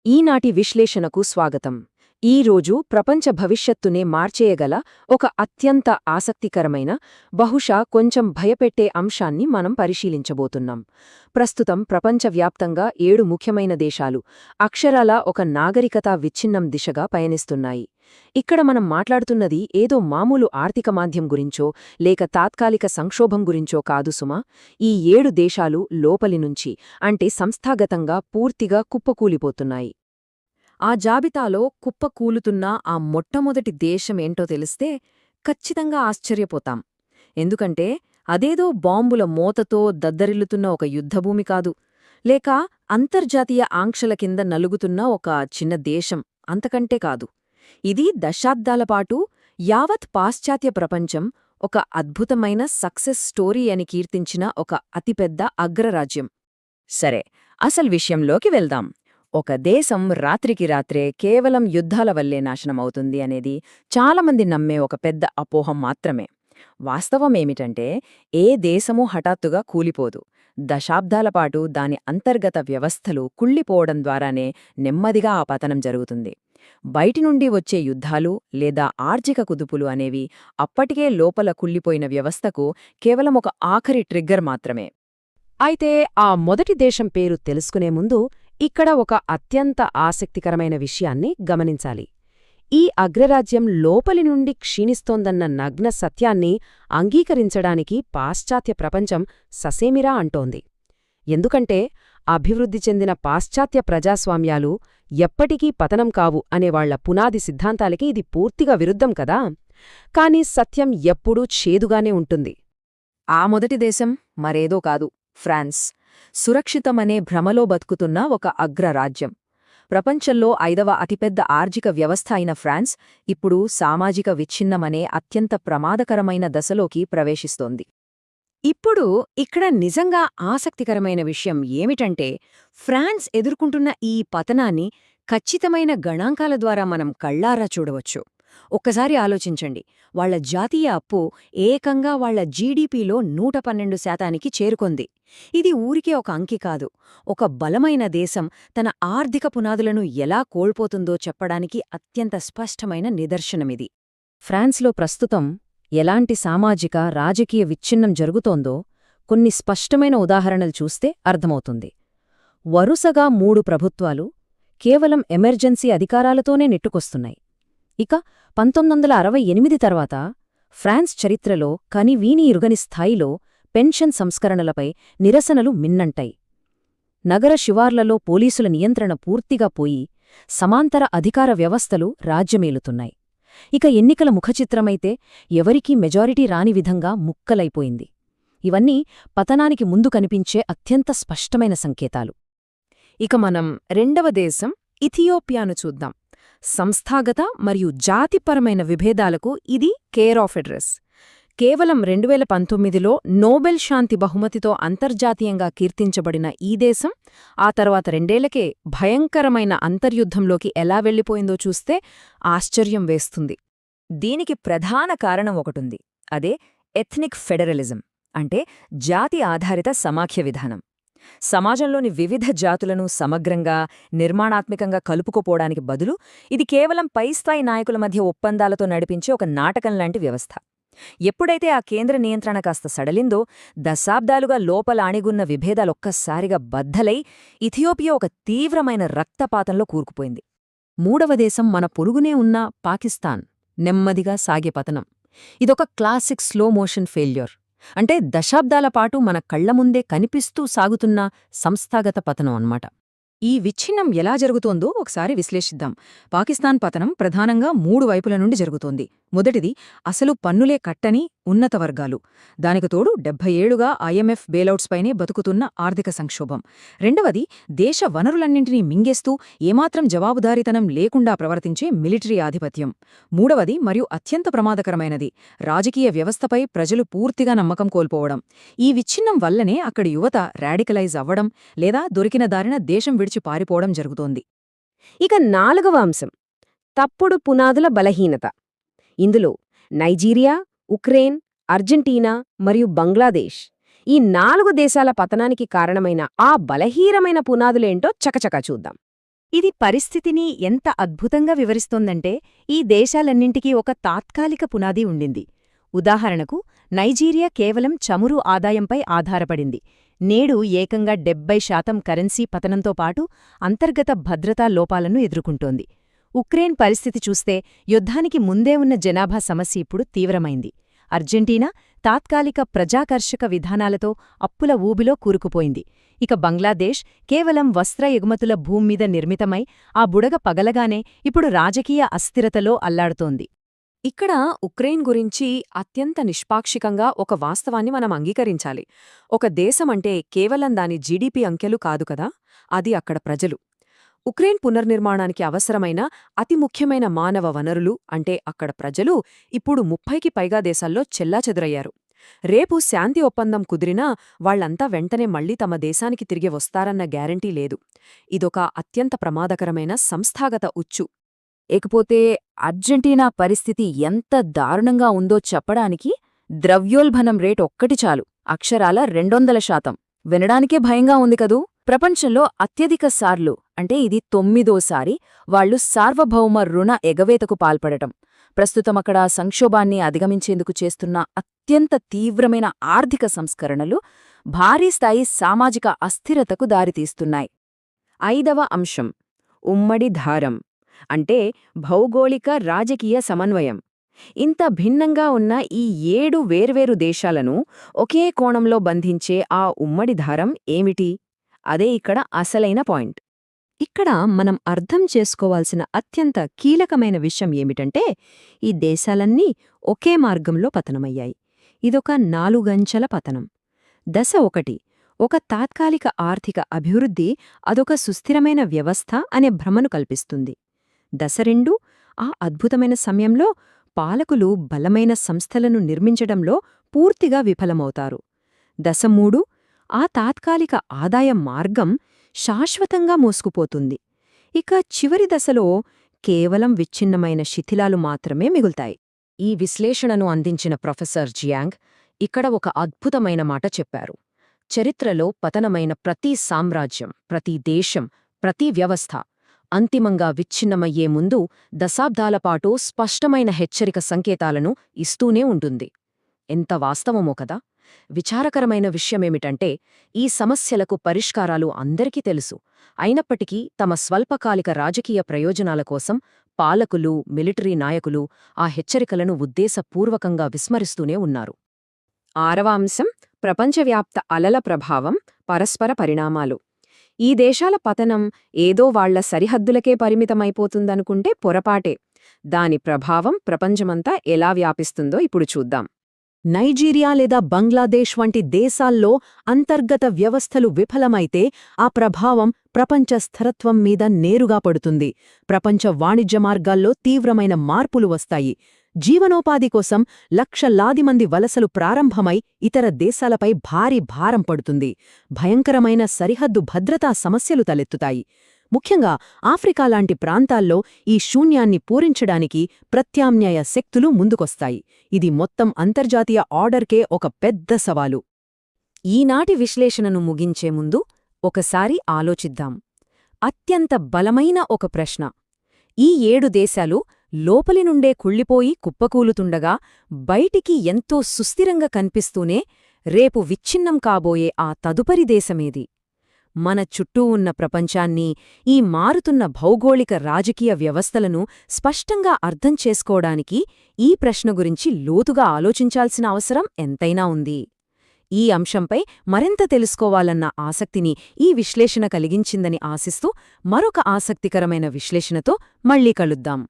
ఈనాటి విశ్లేషణకు స్వాగతం. ఈరోజు ప్రపంచ భవిష్యత్తునే మార్చేయగల ఒక అత్యంత ఆసక్తికరమైన, బహుశా కొంచెం భయపెట్టే అంశాన్ని మనం పరిశీలించబోతున్నాం. ప్రస్తుతం ప్రపంచవ్యాప్తంగా 7 ముఖ్యమైన దేశాలు అక్షరాలా ఒక నాగరికతా విచ్ఛిన్నం దిశగా పయనిస్తున్నాయి. ఇక్కడ మనం మాట్లాడుతున్నది ఏదో మామూలు ఆర్థిక మాంద్యం గురించో లేక తాత్కాలిక సంక్షోభం గురించో కాదు సుమా. ఈ 7 దేశాలు లోపలినుంచి, అంటే సంస్థాగతంగా పూర్తిగా కుప్పకూలిపోతున్నాయి. ఆ జాబితాలో కుప్పకూలుతున్న ఆ మొట్టమొదటి దేశమేంటో తెలిస్తే ఖచ్చితంగా ఆశ్చర్యపోతాం. ఎందుకంటే అదేదో బాంబుల మోతతో దద్దరిల్లుతున్న ఒక యుద్ధభూమి కాదు, లేక అంతర్జాతీయ ఆంక్షల కింద నలుగుతున్న ఒక చిన్న దేశం, అంతకంటే కాదు. ఇది దశాబ్దాలపాటు యావత్ పాశ్చాత్య ప్రపంచం ఒక అద్భుతమైన సక్సెస్ స్టోరీ అని కీర్తించిన ఒక అతిపెద్ద అగ్రరాజ్యం. సరే, అసలు విషయంలోకి వెళ్దాం. ఒక దేశం రాత్రికి రాత్రే కేవలం యుద్ధాల వల్లే నాశనమవుతుంది అనేది చాలామంది నమ్మే ఒక పెద్ద అపోహం మాత్రమే. వాస్తవమేమిటంటే, ఏ దేశమూ హఠాత్తుగా కూలిపోదు. దశాబ్దాలపాటు దాని అంతర్గత వ్యవస్థలు కుళ్ళిపోవడం ద్వారానే నెమ్మదిగా ఆ పతనం జరుగుతుంది. బయటి నుండి వచ్చే యుద్ధాలు లేదా ఆర్థిక కుదుపులు అనేవి అప్పటికే లోపల కుళ్ళిపోయిన వ్యవస్థకు కేవలం ఒక ఆఖరి ట్రిగ్గర్ మాత్రమే. అయితే ఆ మొదటి దేశం పేరు తెలుసుకునే ముందు ఇక్కడ ఒక అత్యంత ఆసక్తికరమైన విషయాన్ని గమనించాలి. ఈ అగ్రరాజ్యం లోపలి నుండి క్షీణిస్తోందన్న నగ్న సత్యాన్ని అంగీకరించడానికి పాశ్చాత్య ప్రపంచం ససేమిరా అంటోంది. ఎందుకంటే అభివృద్ధి చెందిన పాశ్చాత్య ప్రజాస్వామ్యాలు ఎప్పటికీ పతనం కావు అనేవాళ్ల పునాది సిద్ధాంతాలకి ఇది పూర్తిగా విరుద్ధం కదా. కాని సత్యం ఎప్పుడూ చేదుగానే ఉంటుంది. ఆ మొదటి దేశం మరేదో కాదు, ఫ్రాన్స్. సురక్షితమనే భ్రమలో బతుకుతున్న ఒక అగ్రరాజ్యం. ప్రపంచంలో 5వ అతిపెద్ద ఆర్థిక వ్యవస్థ అయిన ఫ్రాన్స్ ఇప్పుడు సామాజిక విచ్ఛిన్నమనే అత్యంత ప్రమాదకరమైన దశలోకి ప్రవేశిస్తోంది. ఇప్పుడు ఇక్కడ నిజంగా ఆసక్తికరమైన విషయం ఏమిటంటే, ఫ్రాన్స్ ఎదుర్కొంటున్న ఈ పతనాన్ని ఖచ్చితమైన గణాంకాల ద్వారా మనం కళ్లారా చూడవచ్చు. ఒక్కసారి ఆలోచించండి, వాళ్ల జాతీయ అప్పు ఏకంగా వాళ్ల జీడీపీలో 112% చేరుకొంది. ఇది ఊరికే ఒక అంకి కాదు, ఒక బలమైన దేశం తన ఆర్థిక పునాదులను ఎలా కోల్పోతుందో చెప్పడానికి అత్యంత స్పష్టమైన నిదర్శనమిది. ఫ్రాన్స్లో ప్రస్తుతం ఎలాంటి సామాజిక రాజకీయ విచ్ఛిన్నం జరుగుతోందో కొన్ని స్పష్టమైన ఉదాహరణలు చూస్తే అర్థమవుతుంది. వరుసగా 3 ప్రభుత్వాలు కేవలం ఎమర్జెన్సీ అధికారాలతోనే నెట్టుకొస్తున్నాయి. ఇక 1968 తర్వాత ఫ్రాన్స్ చరిత్రలో కనివీని ఇరుగని స్థాయిలో పెన్షన్ సంస్కరణలపై నిరసనలు మిన్నంటాయి. నగర శివార్లలో పోలీసుల నియంత్రణ పూర్తిగా పోయి సమాంతర అధికార వ్యవస్థలు రాజ్యమేలుతున్నాయి. ఇక ఎన్నికల ముఖచిత్రమైతే ఎవరికీ మెజారిటీ రాని విధంగా ముక్కలైపోయింది. ఇవన్నీ పతనానికి ముందు కనిపించే అత్యంత స్పష్టమైన సంకేతాలు. ఇక మనం రెండవ దేశం ఇథియోపియాను చూద్దాం. సంస్థాగత మరియు జాతిపరమైన విభేదాలకు ఇది కేర్ ఆఫ్ అడ్రస్. కేవలం 2019లో నోబెల్ శాంతి బహుమతితో అంతర్జాతీయంగా కీర్తించబడిన ఈ దేశం ఆ తర్వాత 2 ఏళ్లకే భయంకరమైన అంతర్యుద్ధంలోకి ఎలా వెళ్లిపోయిందో చూస్తే ఆశ్చర్యం వేస్తుంది. దీనికి ప్రధాన కారణం ఒకటుంది, అదే ఎథ్నిక్ ఫెడరలిజం, అంటే జాతి ఆధారిత సమాఖ్య విధానం. సమాజంలోని వివిధ జాతులను సమగ్రంగా, నిర్మాణాత్మకంగా కలుపుకుపోవడానికి బదులు ఇది కేవలం పైస్థాయి నాయకుల మధ్య ఒప్పందాలతో నడిపించే ఒక నాటకంలాంటి వ్యవస్థ. ఎప్పుడైతే ఆ కేంద్ర నియంత్రణ కాస్త సడలిందో, దశాబ్దాలుగా లోపల అణిగున్న విభేదాలొక్కసారిగా బద్దలై ఇథియోపియా ఒక తీవ్రమైన రక్తపాతంలో కూరుకుపోయింది. మూడవ దేశం మన పొరుగునే ఉన్న పాకిస్తాన్ నెమ్మదిగా సాగే పతనం. ఇదొక క్లాసిక్ స్లో మోషన్ ఫెయిల్యూర్. అంటే దశాబ్దాలపాటు మన కళ్లముందే కనిపిస్తూ సాగుతున్న సంస్థాగత పతనం అన్నమాట. ఈ విచ్ఛిన్నం ఎలా జరుగుతోందో ఒకసారి విశ్లేషిద్దాం. పాకిస్తాన్ పతనం ప్రధానంగా 3 వైపుల నుండి జరుగుతోంది. మొదటిది అసలు పన్నులే కట్టని ఉన్నత వర్గాలు. దానికి తోడు 70 ఏళ్లుగా IMF బెయిలౌట్స్ పైనే బతుకుతున్న ఆర్థిక సంక్షోభం. రెండవది దేశ వనరులన్నింటినీ మింగేస్తూ ఏమాత్రం జవాబుదారీతనం లేకుండా ప్రవర్తించే మిలిటరీ ఆధిపత్యం. మూడవది మరియు అత్యంత ప్రమాదకరమైనది, రాజకీయ వ్యవస్థపై ప్రజలు పూర్తిగా నమ్మకం కోల్పోవడం. ఈ విచ్ఛిన్నం వల్లనే అక్కడి యువత రాడికలైజ్ అవ్వడం లేదా దొరికిన దారిన దేశం విడిచి పారిపోవడం జరుగుతోంది. ఇక 4వ అంశం తప్పుడు పునాదుల బలహీనత. ఇందులో నైజీరియా, ఉక్రెయిన్, అర్జెంటీనా మరియు బంగ్లాదేశ్ ఈ 4 దేశాల పతనానికి కారణమైన ఆ బలహీనమైన పునాదులేంటో చకచకా చూద్దాం. ఇది పరిస్థితిని ఎంత అద్భుతంగా వివరిస్తోందంటే ఈ దేశాలన్నింటికీ ఒక తాత్కాలిక పునాది ఉండింది. ఉదాహరణకు నైజీరియా కేవలం చమురు ఆదాయంపై ఆధారపడింది. నేడు ఏకంగా 70% కరెన్సీ పతనంతో పాటు అంతర్గత భద్రతా లోపాలను ఎదుర్కొంటోంది. ఉక్రెయిన్ పరిస్థితి చూస్తే యుద్ధానికి ముందే ఉన్న జనాభా సమస్య ఇప్పుడు తీవ్రమైంది. అర్జెంటీనా తాత్కాలిక ప్రజాకర్షక విధానాలతో అప్పుల ఊబిలో కూరుకుపోయింది. ఇక బంగ్లాదేశ్ కేవలం వస్త్ర ఎగుమతుల భూమ్మీద నిర్మితమై ఆ బుడగ పగలగానే ఇప్పుడు రాజకీయ అస్థిరతలో అల్లాడుతోంది. ఇక్కడ ఉక్రెయిన్ గురించి అత్యంత నిష్పాక్షికంగా ఒక వాస్తవాన్ని మనం అంగీకరించాలి. ఒక దేశమంటే కేవలం దాని జీడీపీ అంకెలు కాదు కదా, అది అక్కడ ప్రజలు. ఉక్రెయిన్ పునర్నిర్మాణానికి అవసరమైన అతి ముఖ్యమైన మానవ వనరులు అంటే అక్కడ ప్రజలు ఇప్పుడు 30కి పైగా దేశాల్లో చెల్లాచెదురయ్యారు. రేపు శాంతి ఒప్పందం కుదిరినా వాళ్లంతా వెంటనే మళ్లీ తమ దేశానికి తిరిగి వస్తారన్న గ్యారంటీ లేదు. ఇదొక అత్యంత ప్రమాదకరమైన సంస్థాగత ఉచ్చు. ఇకపోతే అర్జెంటీనా పరిస్థితి ఎంత దారుణంగా ఉందో చెప్పడానికి ద్రవ్యోల్బణం రేట్ ఒక్కటి చాలు. అక్షరాల 200%. వినడానికే భయంగా ఉంది కదూ. ప్రపంచంలో అత్యధిక సార్లు అంటే ఇది 9వ వాళ్లు సార్వభౌమ రుణ ఎగవేతకు పాల్పడటం. ప్రస్తుతమక్కడ సంక్షోభాన్ని అధిగమించేందుకు చేస్తున్న అత్యంత తీవ్రమైన ఆర్థిక సంస్కరణలు భారీ స్థాయి సామాజిక అస్థిరతకు దారితీస్తున్నాయి. 5వ అంశం ఉమ్మడి ధారం అంటే భౌగోళిక రాజకీయ సమన్వయం. ఇంత భిన్నంగా ఉన్న ఈ 7 వేర్వేరు దేశాలను ఒకే కోణంలో బంధించే ఆ ఉమ్మడి ధారం ఏమిటి? అదే ఇక్కడ అసలైన పాయింట్. ఇక్కడ మనం అర్థం చేసుకోవాల్సిన అత్యంత కీలకమైన విషయం ఏమిటంటే ఈ దేశాలన్నీ ఒకే మార్గంలో పతనమయ్యాయి. ఇదొక 4 పతనం. దశ 1 ఒక తాత్కాలిక ఆర్థిక అభివృద్ధి, అదొక సుస్థిరమైన వ్యవస్థ అనే భ్రమను కల్పిస్తుంది. దశ 2 ఆ అద్భుతమైన సమయంలో పాలకులు బలమైన సంస్థలను నిర్మించడంలో పూర్తిగా విఫలమవుతారు. దశ 3 ఆ తాత్కాలిక ఆదాయ మార్గం శాశ్వతంగా మోసుకుపోతుంది. ఇక చివరి దశలో కేవలం విచ్ఛిన్నమైన శిథిలాలు మాత్రమే మిగులుతాయి. ఈ విశ్లేషణను అందించిన ప్రొఫెసర్ జియాంగ్ ఇక్కడ ఒక అద్భుతమైన మాట చెప్పారు. చరిత్రలో పతనమైన ప్రతి సామ్రాజ్యం, ప్రతి దేశం, ప్రతి వ్యవస్థ అంతిమంగా విచ్ఛిన్నమయ్యే ముందు దశాబ్దాలపాటు స్పష్టమైన హెచ్చరిక సంకేతాలను ఇస్తూనే ఉంటుంది. ఎంత వాస్తవమో కదా. విచారకరమైన విషయమేమిటంటే ఈ సమస్యలకు పరిష్కారాలు అందరికీ తెలుసు. అయినప్పటికీ తమ స్వల్పకాలిక రాజకీయ ప్రయోజనాల కోసం పాలకులు, మిలిటరీ నాయకులు ఆ హెచ్చరికలను ఉద్దేశపూర్వకంగా విస్మరిస్తూనే ఉన్నారు. 6వ అంశం ప్రపంచవ్యాప్త అలల ప్రభావం, పరస్పర పరిణామాలు. ఈ దేశాల పతనం ఏదో వాళ్ల సరిహద్దులకే పరిమితమైపోతుందనుకుంటే పొరపాటే. దాని ప్రభావం ప్రపంచమంతా ఎలా వ్యాపిస్తుందో ఇప్పుడు చూద్దాం. నైజీరియా లేదా బంగ్లాదేశ్ వంటి దేశాల్లో అంతర్గత వ్యవస్థలు విఫలమైతే ఆ ప్రభావం ప్రపంచ స్థిరత్వం మీద నేరుగా పడుతుంది. ప్రపంచ వాణిజ్య మార్గాల్లో తీవ్రమైన మార్పులు వస్తాయి. జీవనోపాధి కోసం లక్షలాది మంది వలసలు ప్రారంభమై ఇతర దేశాలపై భారీ భారం పడుతుంది. భయంకరమైన సరిహద్దు భద్రతా సమస్యలు తలెత్తుతాయి. ముఖ్యంగా ఆఫ్రికా లాంటి ప్రాంతాల్లో ఈ శూన్యాన్ని పూరించడానికి ప్రత్యామ్నాయ శక్తులు ముందుకొస్తాయి. ఇది మొత్తం అంతర్జాతీయ ఆర్డర్కే ఒక పెద్ద సవాలు. ఈనాటి విశ్లేషణను ముగించే ముందు ఒకసారి ఆలోచిద్దాం. అత్యంత బలమైన ఒక ప్రశ్న. ఈ 7 దేశాలు లోపలి నుండే కుళ్ళిపోయి కుప్పకూలుతుండగా బయటికి ఎంతో సుస్థిరంగా కనిపిస్తూనే రేపు విచ్ఛిన్నం కాబోయే ఆ తదుపరి దేశమేది? మన చుట్టూ ఉన్న ప్రపంచాన్ని, ఈ మారుతున్న భౌగోళిక రాజకీయ వ్యవస్థలను స్పష్టంగా అర్థం చేసుకోవడానికి ఈ ప్రశ్న గురించి లోతుగా ఆలోచించాల్సిన అవసరం ఎంతైనా ఉంది. ఈ అంశంపై మరింత తెలుసుకోవాలన్న ఆసక్తిని ఈ విశ్లేషణ కలిగించిందని ఆశిస్తూ మరొక ఆసక్తికరమైన విశ్లేషణతో మళ్ళీ కలుద్దాం.